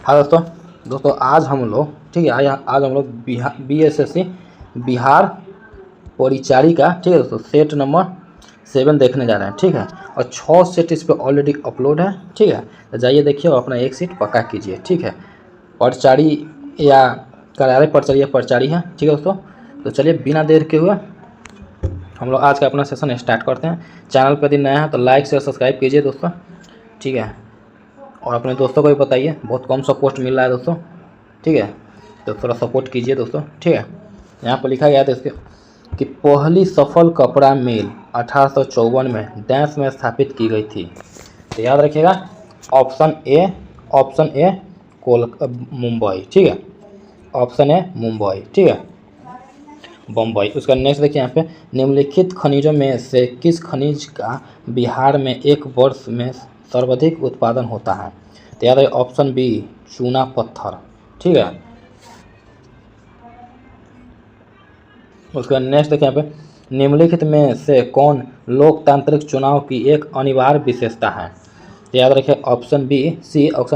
हाँ दोस्तों आज हम लोग ठीक है आज हम लोग BSSC बिहार परिचारिका ठीक है दोस्तों सेट नंबर 7 देखने जा रहे हैं। ठीक है, और 6 सेट इस पर ऑलरेडी अपलोड है। ठीक है, तो जाइए देखिए और अपना एक सीट पक्का कीजिए। ठीक है, परिचारी या कार्यालय परिचारी या परिचारी है। ठीक है दोस्तों, तो चलिए बिना देर के हुए हम लोग आज का अपना सेशन स्टार्ट करते हैं। चैनल पर यदि नया है तो लाइक शेयर सब्सक्राइब कीजिए दोस्तों। ठीक है, और अपने दोस्तों को भी बताइए, बहुत कम सपोर्ट मिल रहा है दोस्तों। ठीक है, तो थोड़ा सपोर्ट कीजिए दोस्तों। ठीक है, यहाँ पर लिखा गया था इसके कि पहली सफल कपड़ा मिल 1854 में डैश में स्थापित की गई थी। तो याद रखिएगा ऑप्शन ए मुंबई। ठीक है, ऑप्शन ए मुंबई। ठीक है, बम्बई। उसका नेक्स्ट देखिए यहाँ पे, निम्नलिखित खनिजों में से किस खनिज का बिहार में एक वर्ष में सर्वाधिक उत्पादन होता है। तो याद है ऑप्शन बी चूना पत्थर। ठीक है, उसका नेक्स्ट देखिए यहाँ पे, निम्नलिखित में से कौन लोकतांत्रिक चुनाव की एक अनिवार्य विशेषता है। तो याद रखिए ऑप्शन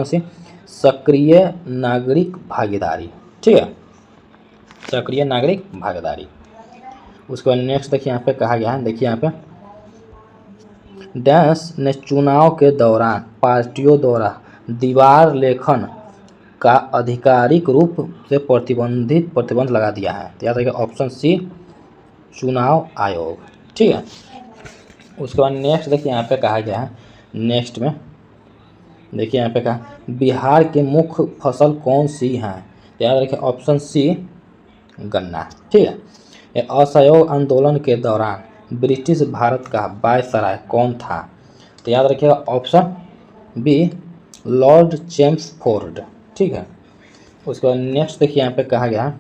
सी सक्रिय नागरिक भागीदारी। ठीक है, सक्रिय नागरिक भागीदारी। उसके बाद नेक्स्ट देखिए यहाँ पे कहा गया है, देखिए यहाँ पे, डैश ने चुनाव के दौरान पार्टियों द्वारा दीवार लेखन का आधिकारिक रूप से प्रतिबंध लगा दिया है। तो याद रखिए ऑप्शन सी चुनाव आयोग। ठीक है, उसके बाद नेक्स्ट देखिए यहाँ पे कहा गया है, नेक्स्ट में देखिए यहाँ पे कहा बिहार की मुख्य फसल कौन सी है। तो याद रखिए ऑप्शन सी गन्ना। ठीक है, ये असहयोग आंदोलन के दौरान ब्रिटिश भारत का वायसराय कौन था। तो याद रखिएगा ऑप्शन बी लॉर्ड चेम्सफोर्ड। ठीक है, उसके बाद नेक्स्ट देखिए यहाँ पे कहा गया,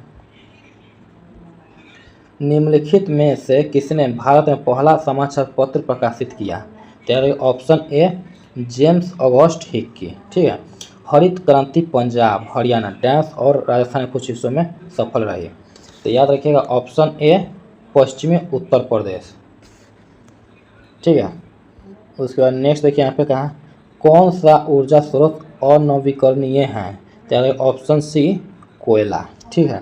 निम्नलिखित में से किसने भारत में पहला समाचार पत्र प्रकाशित किया। तो याद रखिए option A James August Hickey. ठीक है, हरित क्रांति पंजाब हरियाणा डैश और राजस्थान के कुछ हिस्सों में सफल रही। तो याद रखिएगा ऑप्शन ए पश्चिमी उत्तर प्रदेश। ठीक है, उसके बाद नेक्स्ट देखिए यहाँ पे कहा कौन सा ऊर्जा स्रोत अनवीकरणीय है। तो ऑप्शन सी कोयला। ठीक है,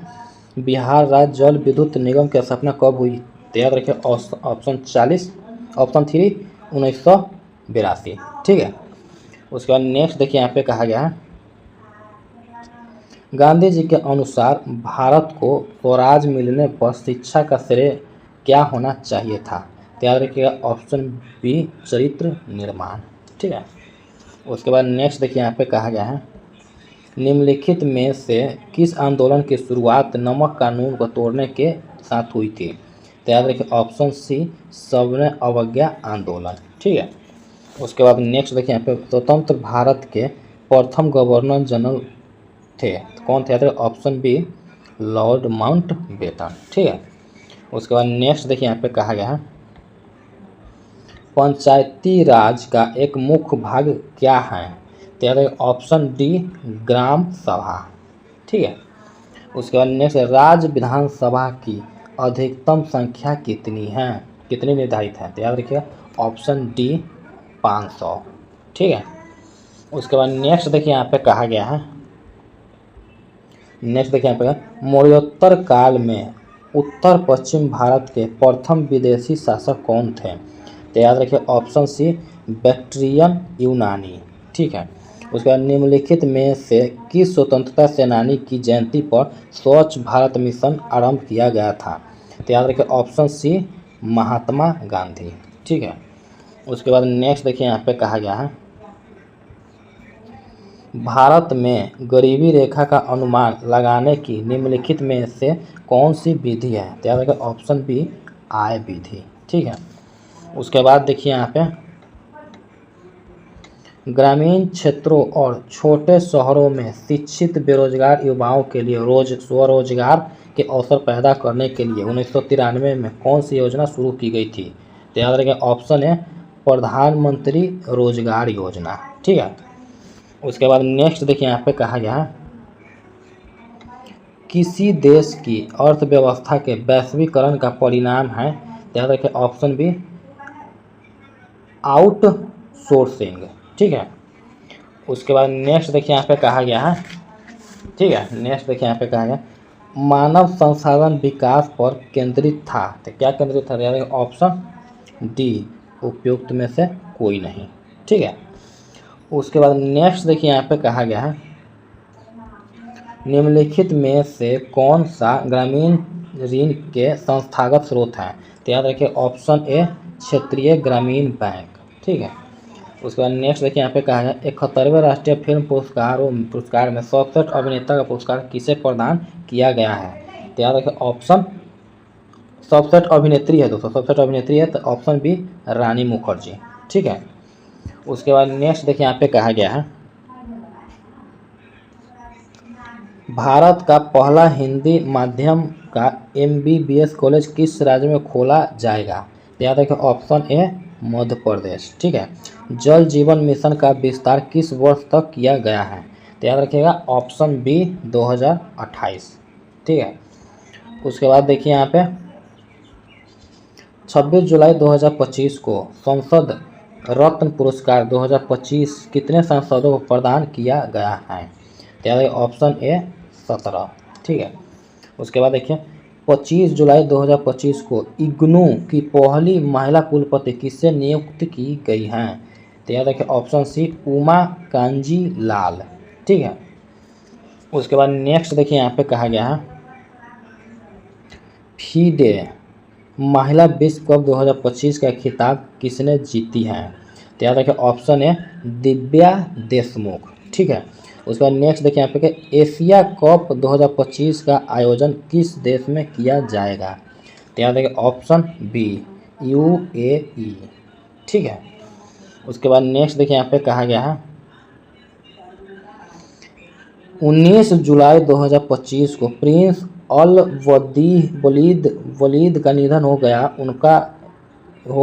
बिहार राज्य जल विद्युत निगम की स्थापना कब हुई। तो याद रखिए ऑप्शन 3 1982। ठीक है, उसके बाद नेक्स्ट देखिए यहाँ पे कहा गया है, गांधी जी के अनुसार भारत को स्वराज मिलने पर शिक्षा का श्रेय क्या होना चाहिए था। तो याद रखिएगा ऑप्शन बी चरित्र निर्माण। ठीक है, उसके बाद नेक्स्ट देखिए यहाँ पे कहा गया है, निम्नलिखित में से किस आंदोलन की शुरुआत नमक कानून को तोड़ने के साथ हुई थी। तो याद रखिए ऑप्शन सी सविनय अवज्ञा आंदोलन। ठीक है, उसके बाद नेक्स्ट देखिए यहाँ पे, स्वतंत्र भारत के प्रथम गवर्नर जनरल थे कौन थे। Option B Lord Mountbatten. ठीक है, उसके बाद नेक्स्ट देखिए यहाँ पे कहा गया है, पंचायती राज का एक मुख्य भाग क्या है। तो ऑप्शन डी ग्राम सभा। ठीक है, उसके बाद नेक्स्ट राज्य विधानसभा की अधिकतम संख्या कितनी है, कितनी निर्धारित है। तो याद रखिएगा ऑप्शन डी 500। ठीक है, उसके बाद नेक्स्ट देखिए यहाँ पे कहा गया है, नेक्स्ट देखिए यहाँ पे, मौर्योत्तर काल में उत्तर पश्चिम भारत के प्रथम विदेशी शासक कौन थे। तो याद रखिए ऑप्शन सी बैक्ट्रियन यूनानी। ठीक है, उसके बाद निम्नलिखित में से किस स्वतंत्रता सेनानी की जयंती पर स्वच्छ भारत मिशन आरंभ किया गया था। तो याद रखिए ऑप्शन सी महात्मा गांधी। ठीक है, उसके बाद नेक्स्ट देखिए यहाँ पे कहा गया है, भारत में गरीबी रेखा का अनुमान लगाने की निम्नलिखित में से कौन सी विधि है। तो याद रखिए ऑप्शन बी आय विधि। ठीक है, उसके बाद देखिए यहाँ पे, ग्रामीण क्षेत्रों और छोटे शहरों में शिक्षित बेरोजगार युवाओं के लिए स्वरोजगार के अवसर पैदा करने के लिए 1993 में कौन सी योजना शुरू की गई थी। तो याद रखिए ऑप्शन है प्रधानमंत्री रोजगार योजना। ठीक है, उसके बाद नेक्स्ट देखिए यहाँ पे कहा गया है, किसी देश की अर्थव्यवस्था के वैश्वीकरण का परिणाम है। तो याद रखिए ऑप्शन बी आउटसोर्सिंग। ठीक है, उसके बाद नेक्स्ट देखिए यहाँ पे कहा गया है, ठीक है। नेक्स्ट देखिए यहाँ पे कहा गया मानव संसाधन विकास पर केंद्रित था, तो क्या केंद्रित था? यानी ऑप्शन डी उपयुक्त में से कोई नहीं। ठीक है। उसके बाद नेक्स्ट देखिए यहाँ पे कहा गया है निम्नलिखित में से कौन सा ग्रामीण ऋण के संस्थागत स्रोत हैं? तो याद रखिए ऑप्शन ए क्षेत्रीय ग्रामीण बैंक। ठीक है। उसके बाद नेक्स्ट देखिए यहाँ पे कहा है 71वें राष्ट्रीय फिल्म पुरस्कार में सर्वश्रेष्ठ अभिनेता का पुरस्कार किसे प्रदान किया गया है? तो याद रखिए ऑप्शन सर्वश्रेष्ठ अभिनेत्री है दोस्तों, सर्वश्रेष्ठ अभिनेत्री है तो ऑप्शन बी रानी मुखर्जी। ठीक है। उसके बाद नेक्स्ट देखिए यहाँ पे कहा गया है भारत का पहला हिंदी माध्यम का MBBS कॉलेज किस राज्य में खोला जाएगा? याद रखिए ऑप्शन ए मध्य प्रदेश। ठीक है। जल जीवन मिशन का विस्तार किस वर्ष तक किया गया है? तो याद रखिएगा ऑप्शन बी 2028। ठीक है। उसके बाद देखिए यहाँ पे 26 जुलाई 2025 को संसद रत्न पुरस्कार 2025 कितने सांसदों को प्रदान किया गया है? तो याद रखिए ऑप्शन ए 17। ठीक है। उसके बाद देखिए 25 जुलाई 2025 को इग्नू की पहली महिला कुलपति किससे नियुक्त की गई हैं? तो याद रखिए ऑप्शन सी उमा कांजी लाल। ठीक है। उसके बाद नेक्स्ट देखिए यहाँ पे कहा गया है फीडे महिला विश्व कप 2025 का खिताब किसने जीती है? तो याद रखिए ऑप्शन ए दिव्या देशमुख। ठीक है। उसके बाद नेक्स्ट देखिए यहाँ पे कि एशिया कप 2025 का आयोजन किस देश में किया जाएगा? तो याद रखिए ऑप्शन बी UAE। ठीक है। उसके बाद नेक्स्ट देखिए यहाँ पे कहा गया है 19 जुलाई 2025 को प्रिंस अल वलीद का निधन हो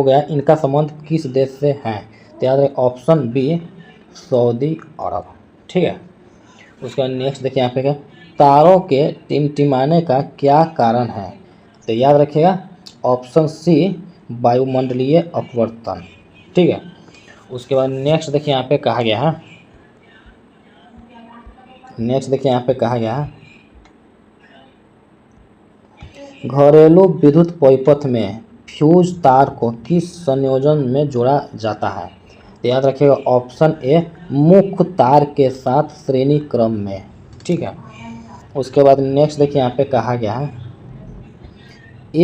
गया इनका संबंध किस देश से है? तो याद रखिए ऑप्शन बी सऊदी अरब। ठीक है। उसके बाद नेक्स्ट देखिए यहाँ पे क्या तारों के टिमटिमाने का क्या कारण है? तो याद रखिएगा ऑप्शन सी वायुमंडलीय अपवर्तन। ठीक है। उसके बाद नेक्स्ट देखिए यहाँ पे कहा गया है घरेलू विद्युत परिपथ में फ्यूज तार को किस संयोजन में जोड़ा जाता है? तो याद रखिएगा ऑप्शन ए मुख्य तार के साथ श्रेणी क्रम में। ठीक है। उसके बाद नेक्स्ट देखिए यहाँ पे कहा गया है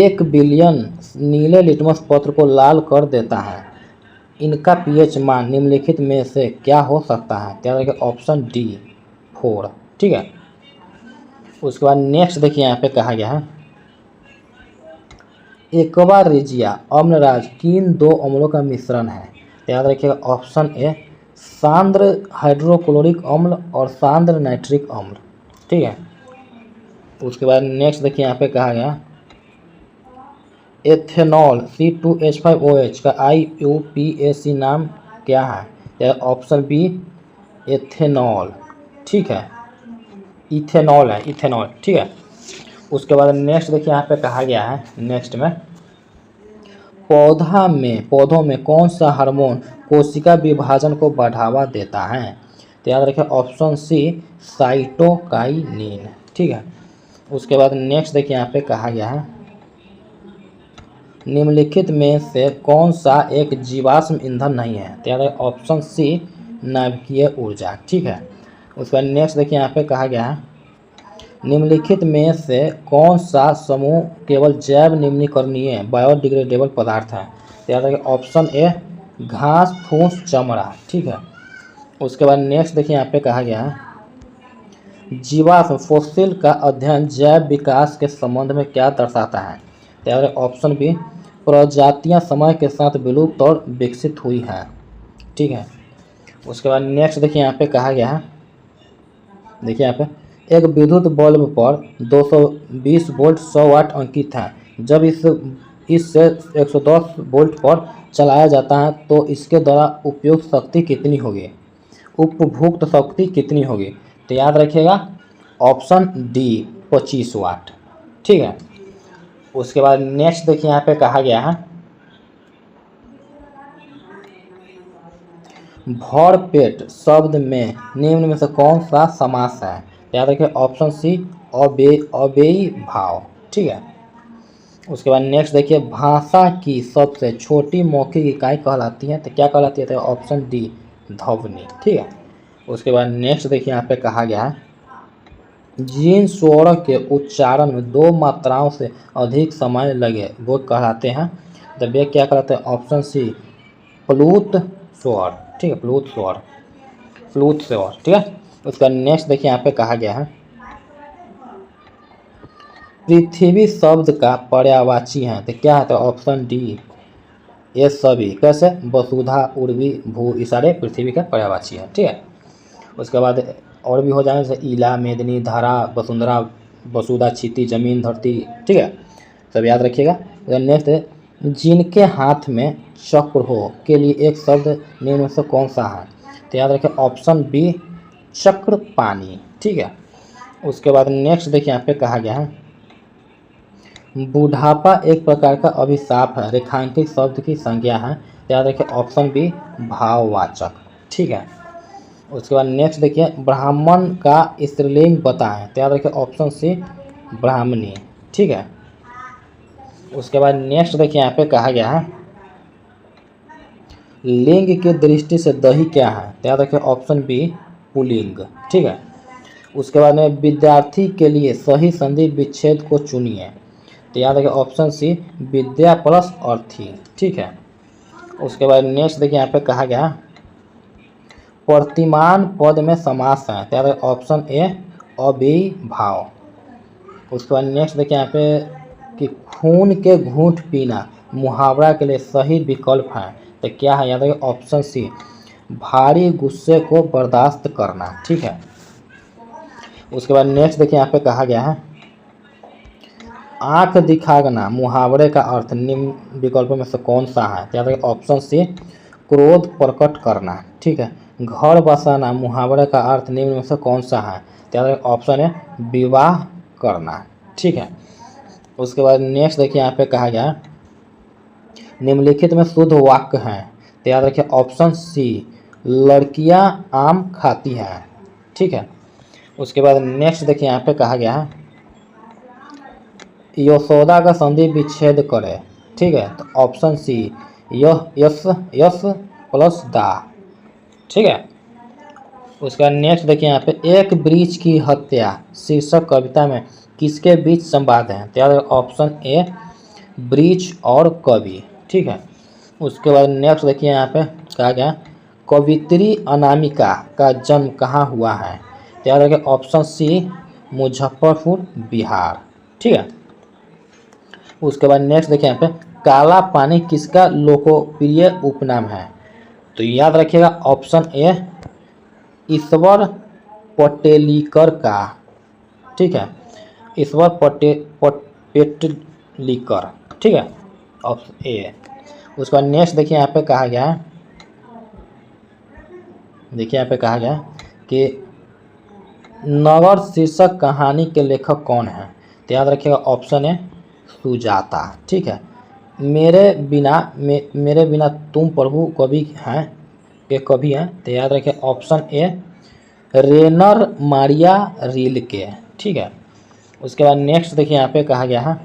1 बिलियन नीले लिटमस पत्र को लाल कर देता है, इनका pH मान निम्नलिखित में से क्या हो सकता है? तो याद रखिए ऑप्शन डी 4। ठीक है। उसके बाद नेक्स्ट देखिए यहाँ पे कहा गया है एक्वा रिजिया अम्लराज किन दो अम्लों का मिश्रण है? तो याद रखिएगा ऑप्शन ए सांद्र हाइड्रोक्लोरिक अम्ल और सांद्र नाइट्रिक अम्ल। ठीक है। उसके बाद नेक्स्ट देखिए यहाँ पे कहा गया एथेनॉल C2H5OH का IUPAC नाम क्या है? तो ऑप्शन बी एथेनॉल। ठीक है। इथेनॉल है, इथेनॉल। ठीक है। उसके बाद नेक्स्ट देखिए यहाँ पे कहा गया है नेक्स्ट में पौधों में कौन सा हार्मोन कोशिका विभाजन को बढ़ावा देता है? तो याद रखिए ऑप्शन सी साइटोकाइनिन। ठीक है। उसके बाद नेक्स्ट देखिए यहाँ पे कहा गया है निम्नलिखित में से कौन सा एक जीवाश्म ईंधन नहीं है? तो याद रखिए ऑप्शन सी नाभिकीय ऊर्जा। ठीक है। उसके बाद नेक्स्ट देखिए यहाँ पे कहा गया है निम्नलिखित में से कौन सा समूह केवल जैव निम्नीकरणीय बायोडिग्रेडेबल पदार्थ है? तो याद रखिए ऑप्शन ए घास फूस चमड़ा। ठीक है। उसके बाद नेक्स्ट देखिए यहाँ पे कहा गया है जीवाश्म फोसिल का अध्ययन जैव विकास के संबंध में क्या दर्शाता है? तो याद रखिए ऑप्शन बी प्रजातियाँ समय के साथ विलुप्त और विकसित हुई हैं। ठीक है। उसके बाद नेक्स्ट देखिए यहाँ पे कहा गया है देखिए यहाँ पे एक विद्युत बल्ब पर 220 वोल्ट 100 वाट अंकित है, जब इससे 110 वोल्ट पर चलाया जाता है तो इसके द्वारा उपयुक्त शक्ति कितनी होगी? उपभुक्त शक्ति कितनी होगी? तो याद रखिएगा ऑप्शन डी 25 वाट। ठीक है। उसके बाद नेक्स्ट देखिए यहाँ पे कहा गया है भरपेट शब्द में निम्न में से कौन सा समास है? तो याद रखिए ऑप्शन सी अव्ययी भाव, ठीक है। उसके बाद नेक्स्ट देखिए भाषा की सबसे छोटी मौखिक इकाई कहलाती है, तो क्या कहलाती है, तो ऑप्शन डी ध्वनि, ठीक है। उसके बाद नेक्स्ट देखिए यहाँ पे कहा गया है जिन स्वरों के उच्चारण में दो मात्राओं से अधिक समय लगे वो कहलाते हैं, तो वे क्या कहलाते हैं, ऑप्शन सी प्लूत स्वर, ठीक है, प्लूत स्वर, ठीक है। उसका नेक्स्ट देखिए यहाँ पे कहा गया है पृथ्वी शब्द का पर्यायवाची है, तो क्या है, तो ऑप्शन डी ये सभी, कैसे, वसुधा उर्वी भू, ये सारे पृथ्वी का पर्यायवाची है, ठीक है। उसके बाद और भी हो जाए जैसे ईला, मेदिनी, धारा, वसुंधरा, वसुधा, क्षिति, जमीन, धरती, ठीक है, सब याद रखिएगा। नेक्स्ट जिनके हाथ में चक्र हो के लिए एक शब्द निम्न में से कौन सा है, तो याद रखिए ऑप्शन बी चक्र पानी, ठीक है। उसके बाद नेक्स्ट देखिए यहाँ पे कहा गया है बुढ़ापा एक प्रकार का अभिशाप है, रेखांकित शब्द की संज्ञा है, तो याद रखिए ऑप्शन बी भाववाचक, ठीक है। उसके बाद नेक्स्ट देखिए ब्राह्मण का स्त्रीलिंग बताएं, तो याद रखिए ऑप्शन सी ब्राह्मणी, ठीक है। उसके बाद नेक्स्ट देखिए यहाँ पे कहा गया है लिंग की दृष्टि से दही क्या है, तो याद रखिए ऑप्शन बी पुल्लिंग, ठीक है। उसके बाद में विद्यार्थी के लिए सही संधि विच्छेद को चुनिए, तो याद रखिए ऑप्शन सी विद्या प्लस अर्थी, ठीक है। उसके बाद नेक्स्ट देखिए यहाँ पे कहा गया प्रतिमान पद में समास है, तो याद रखिए ऑप्शन ए अव्ययी भाव। उसके बाद नेक्स्ट देखिए यहाँ पे कि खून के घूंट पीना मुहावरा के लिए सही विकल्प है, तो क्या है, याद रखिए ऑप्शन सी भारी गुस्से को बर्दाश्त करना, ठीक है। उसके बाद नेक्स्ट देखिए यहाँ पे कहा गया है आंख दिखाना मुहावरे का अर्थ निम्न विकल्पों में से कौन सा है, तो याद रखिए ऑप्शन सी क्रोध प्रकट करना, ठीक है। घर बसाना मुहावरे का अर्थ निम्न में से कौन सा है, तो याद रखिए ऑप्शन है विवाह करना, ठीक है। उसके बाद नेक्स्ट देखिए यहाँ पे कहा गया निम्नलिखित में शुद्ध वाक्य है, तो याद रखिए ऑप्शन सी लड़कियां आम खाती हैं, ठीक है। उसके बाद नेक्स्ट देखिए यहाँ पे कहा गया है यशोदा का संधि विच्छेद करे, ठीक है, तो option C Yash Yash plus दा, ठीक है। उसके बाद नेक्स्ट देखिए यहाँ पे एक वृक्ष की हत्या शीर्षक कविता में किसके बीच संवाद है, तो याद ऑप्शन ए वृक्ष और कवि, ठीक है। उसके बाद नेक्स्ट देखिए यहाँ पे कहा गया कवित्री अनामिका का जन्म कहाँ हुआ है, तो याद रखिए ऑप्शन सी मुजफ्फरपुर बिहार, ठीक है। उसके बाद नेक्स्ट देखिए यहाँ पे काला पानी किसका लोकप्रिय उपनाम है, तो याद रखिएगा ऑप्शन ए ईश्वर पटेलीकर का, ठीक है, ईश्वर पेटलीकर, ठीक है, ऑप्शन ए। उसके बाद नेक्स्ट देखिए यहाँ पे कहा गया है देखिए यहाँ पे कहा गया कि नगर शीर्षक कहानी के लेखक कौन है, तो याद रखिएगा ऑप्शन ए सुजाता, ठीक है। मेरे बिना तुम प्रभु कवि हैं के कवि हैं, तो याद रखिए ऑप्शन ए रेनर मारिया रिल्के, ठीक है। उसके बाद नेक्स्ट देखिए यहाँ पे कहा गया है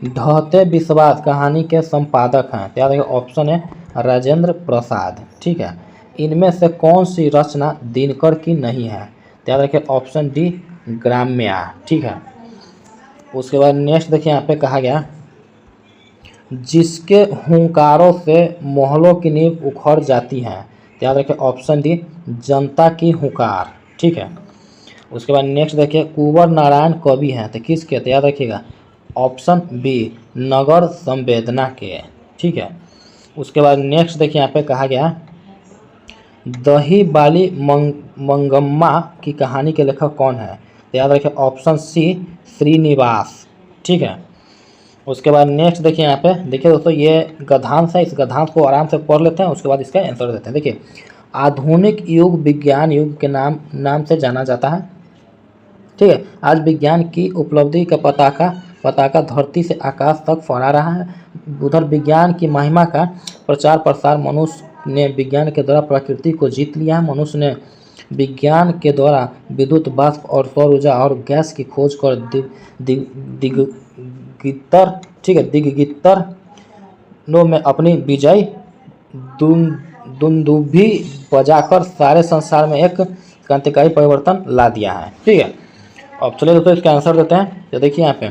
ढहते विश्वास कहानी के संपादक हैं, तो याद रखिए ऑप्शन है राजेंद्र प्रसाद, ठीक है। इनमें से कौन सी रचना दिनकर की नहीं है, तो याद रखिए ऑप्शन डी ग्राम्या, ठीक है। उसके बाद नेक्स्ट देखिए यहाँ पे कहा गया जिसके हुंकारों से मोहल्लों की नींव उखड़ जाती है, तो याद रखिए ऑप्शन डी जनता की हुंकार, ठीक है। उसके बाद नेक्स्ट देखिए कुंवर नारायण कवि हैं, तो किसके, तो याद रखिएगा ऑप्शन बी नगर संवेदना के, ठीक है। उसके बाद नेक्स्ट देखिए यहाँ पे कहा गया दही बाली मंगम्मा की कहानी के लेखक कौन है, तो याद रखिए ऑप्शन सी श्रीनिवास, ठीक है। उसके बाद नेक्स्ट देखिए यहाँ पे देखिए दोस्तों ये गद्यांश है, इस गद्यांश को आराम से पढ़ लेते हैं, उसके बाद इसका आंसर देते हैं। देखिए आधुनिक युग विज्ञान युग के नाम से जाना जाता है, ठीक है। आज विज्ञान की उपलब्धि का पताका धरती से आकाश तक फहरा रहा है। उधर विज्ञान की महिमा का प्रचार प्रसार मनुष्य ने विज्ञान के द्वारा प्रकृति को जीत लिया है। मनुष्य ने विज्ञान के द्वारा विद्युत वाष्प और सौर ऊर्जा और गैस की खोज कर दिग्गीतर, ठीक है, दिग्गीतरों में अपनी विजय दुंदुभी बजाकर सारे संसार में एक क्रांतिकारी परिवर्तन ला दिया है। ठीक है, अब चलिए दोस्तों इसका आंसर देते हैं। तो देखिए यहाँ पे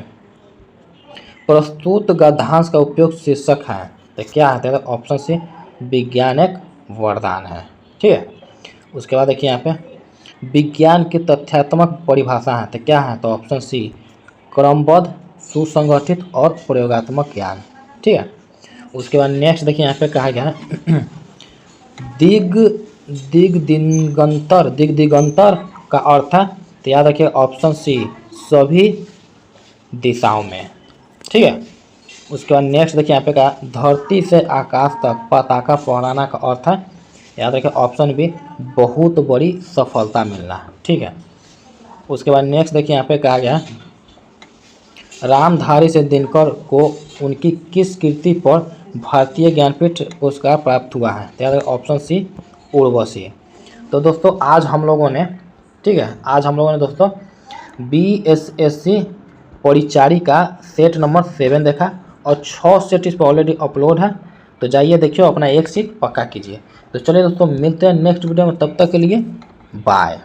प्रस्तुत गद्यांश का उपयोग शीर्षक है, तो क्या है? तो ऑप्शन सी विज्ञान एक वरदान है। ठीक है, उसके बाद देखिए यहाँ पे विज्ञान की तथ्यात्मक परिभाषा है, तो क्या है? तो ऑप्शन सी क्रमबद्ध, सुसंगठित और प्रयोगात्मक ज्ञान। ठीक है, उसके बाद नेक्स्ट देखिए यहाँ पे कहा गया है दिगंतर का अर्थ है, तो याद रखिए ऑप्शन सी सभी दिशाओं में। ठीक है, उसके बाद नेक्स्ट देखिए यहाँ पे कहा धरती से आकाश तक पताका फहराना का अर्थ है, याद रखिए ऑप्शन बी बहुत बड़ी सफलता मिलना। ठीक है, उसके बाद नेक्स्ट देखिए यहाँ पे कहा गया रामधारी से दिनकर को उनकी किस कृति पर भारतीय ज्ञानपीठ पुरस्कार प्राप्त हुआ है, तो याद रखिए ऑप्शन सी उर्वशी। तो दोस्तों आज हम लोगों ने, ठीक है, आज हम लोगों ने दोस्तों BSSC परिचारिका सेट नंबर 7 देखा और 6 सेट इस पर ऑलरेडी अपलोड है, तो जाइए देखिए अपना एक सीट पक्का कीजिए। तो चलिए दोस्तों मिलते हैं नेक्स्ट वीडियो में, तब तक के लिए बाय।